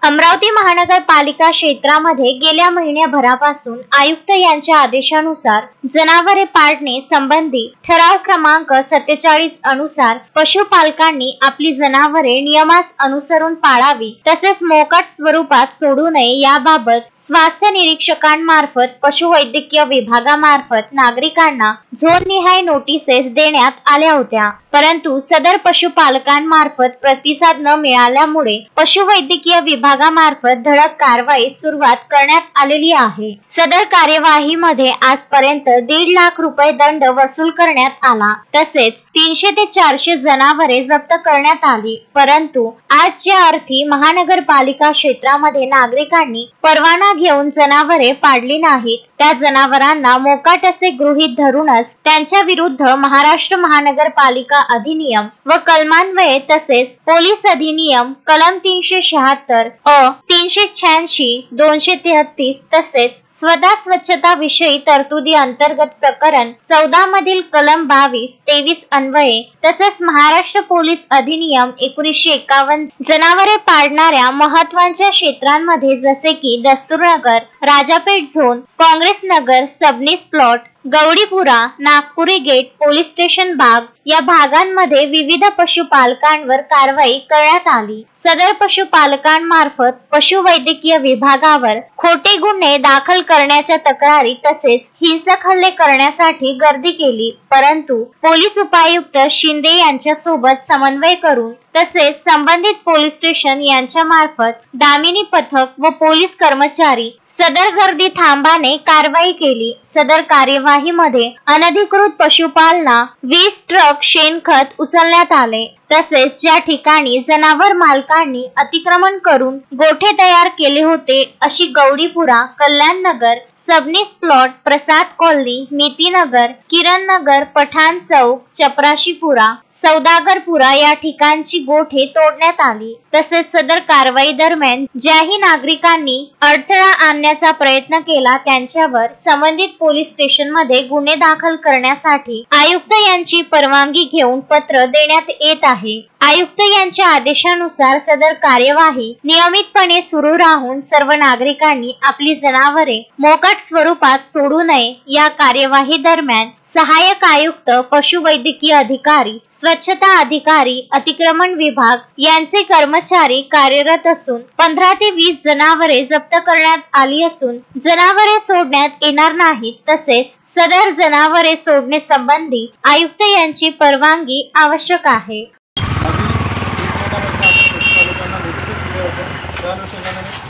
अमरावती महानगरपालिका क्षेत्रामध्ये गेल्या महिन्याभरापासून आयुक्त यांच्या आदेशानुसार जनावरे पाळणे संबंधी ठराव क्रमांक 47 अनुसार पशुपालकांनी आपली जनावरे नियमास अनुसरून पाळावी, तसेच मोकाट स्वरूपात सोडू नये याबाबत स्वास्थ्य निरीक्षकांमार्फत पशुवैद्यकीय विभागामार्फत नागरिकांना झोननिहाय नोटिसेस देण्यात आल्या होत्या। परंतु सदर पशुपालकांमार्फत प्रतिसाद न मिळाल्यामुळे पशुवैद्यकीय विभागामार्फत धडक कारवाई सुरुवात करण्यात आलेली आहे। सदर कार्यवाहीमध्ये आजपर्यंत 1.5 लाख रुपये दंड वसूल करण्यात आला, तसेच 300 ते 400 जनावरे जप्त करण्यात आली। परंतु आज ज्या अर्थी महानगरपालिका क्षेत्रामध्ये नागरिकांनी परवाना घेऊन जनावरे पाळली नाहीत, त्या जनावरांना मोकाट असे गृहीत धरूनच त्यांच्या विरुद्ध महाराष्ट्र महानगरपालिका अधिनियम व कलमान्वये तसेच पोलीस अधिनियम कलम 376 अ 386 233 तसेच स्वच्छता विषयी तरतुदी अंतर्गत प्रकरण 14 मधील कलम 22-23 अन्वये तसेच महाराष्ट्र पोलीस अधिनियम 1951 जनावरे पाळणाऱ्या महत्त्वाच्या क्षेत्रांमध्ये जसे की Dasturnagar, Rajapeth zone, Congress Nagar, Sabnis plot, Gawadipura, Nagpuri gate, police station भाग या भागांमध्ये विविध पशुपालकांवर कारवाई करण्यात आली। सदर पशुपालकांमार्फत पशुवैद्यकीय विभागावर खोटे गुन्हे दाखल करण्याच्या तक्रारी तसेच हिंसक हल्ले करण्यासाठी गर्दी केली। परंतु पोलीस उपायुक्त शिंदे यांच्या सोबत समन्वय करून तसेच संबंधित पोलीस स्टेशन यांच्या मार्फत दामिनी पथक व पोलीस कर्मचारी सदर गर्दी थांबाने कारवाई केली। सदर कार्यवाहीमध्ये अनधिकृत पशुपालना 20 ट्रक शेणखत उचलण्यात आले, तसेच ज्या ठिकाणी जनावर मालकांनी अतिक्रमण करून गोठे तयार केले होते अशी गवडीपुरा, कल्याण नगर, सबनीस प्लॉट, प्रसाद कॉलनी, मितीनगर, किरण नगर, पठाण चौक, चपराशीपुरा, सौदागरपुरा या ठिकाणची गोठे तोडण्यात आली। तसेच सदर कारवाई दरम्यान ज्याही नागरिकांनी अडथळा आणण्याचा प्रयत्न केला त्यांच्यावर संबंधित पोलीस स्टेशन मध्ये गुन्हे दाखल करण्यासाठी आयुक्त यांची परवानगी घेऊन पत्र देण्यात येत आहे। आयुक्त यांच्या आदेशानुसार सदर कार्यवाही नियमितपणे सुरू राहून सर्व नागरिकांनी आपली जनावरे मोकाट स्वरूपात सोडू नये। या कार्यवाही दरम्यान सहाय्यक आयुक्त, पशुवैद्यकीय अधिकारी, स्वच्छता अधिकारी, अतिक्रमण विभाग यांचे कर्मचारी कार्यरत असून 15 ते 20 जनावरे जप्त करण्यात आली असून जनावरे सोडण्यात येणार नाहीत, तसेच सदर जनावरे सोडणे संबंधी आयुक्त यांची परवानगी आवश्यक आहे।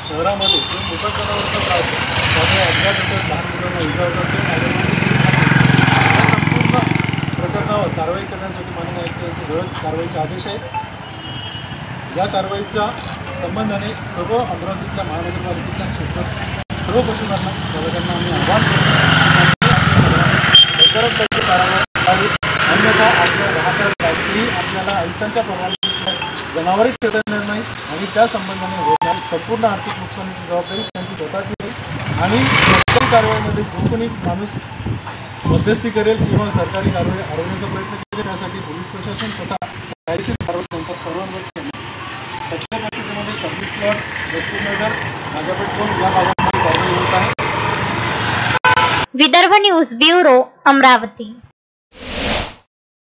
शहरामध्ये मोकाट जनावरांचा त्रास त्यामुळे अपघात होतात, लहान मुलांना इजा होतात, संपूर्ण प्रकरणावर कारवाई करण्यासाठी माननीय आयुक्तांचे धडक कारवाईचे आदेश आहेत। या कारवाईच्या संबंधाने सर्व अमरावतीतल्या महानगरपालिकेच्या क्षेत्रात सर्व पशुपालकांना आम्ही आवाहन करतो लवकरात लवकर कारवाई करावी, अन्यथा आपल्या राहत्या आपल्याला आयुक्तांच्या परवानगीशिवाय जनावरे ठेवता येणार नाही आणि त्या संबंधाने होणारी संपूर्ण आर्थिक नुकसानीची जबाबदारी त्यांची स्वतःची आहे। आणि सरकारी कारवाईमध्ये जो कोणी माणूस मध्यस्थी करेल किंवा सरकारी कारवाई हरवण्याचा प्रयत्न केला त्यासाठी पोलीस प्रशासन तथा कायदेशीर कारवाई त्यांच्या सर्वांवर केली। सध्या परिस्थितीमध्ये सर्व्हिस प्लॉट, दस्तूरनगर, राजापेठ झोन या भागांमध्ये कारवाई होत आहे। Vidarbha news bureau, Amravati.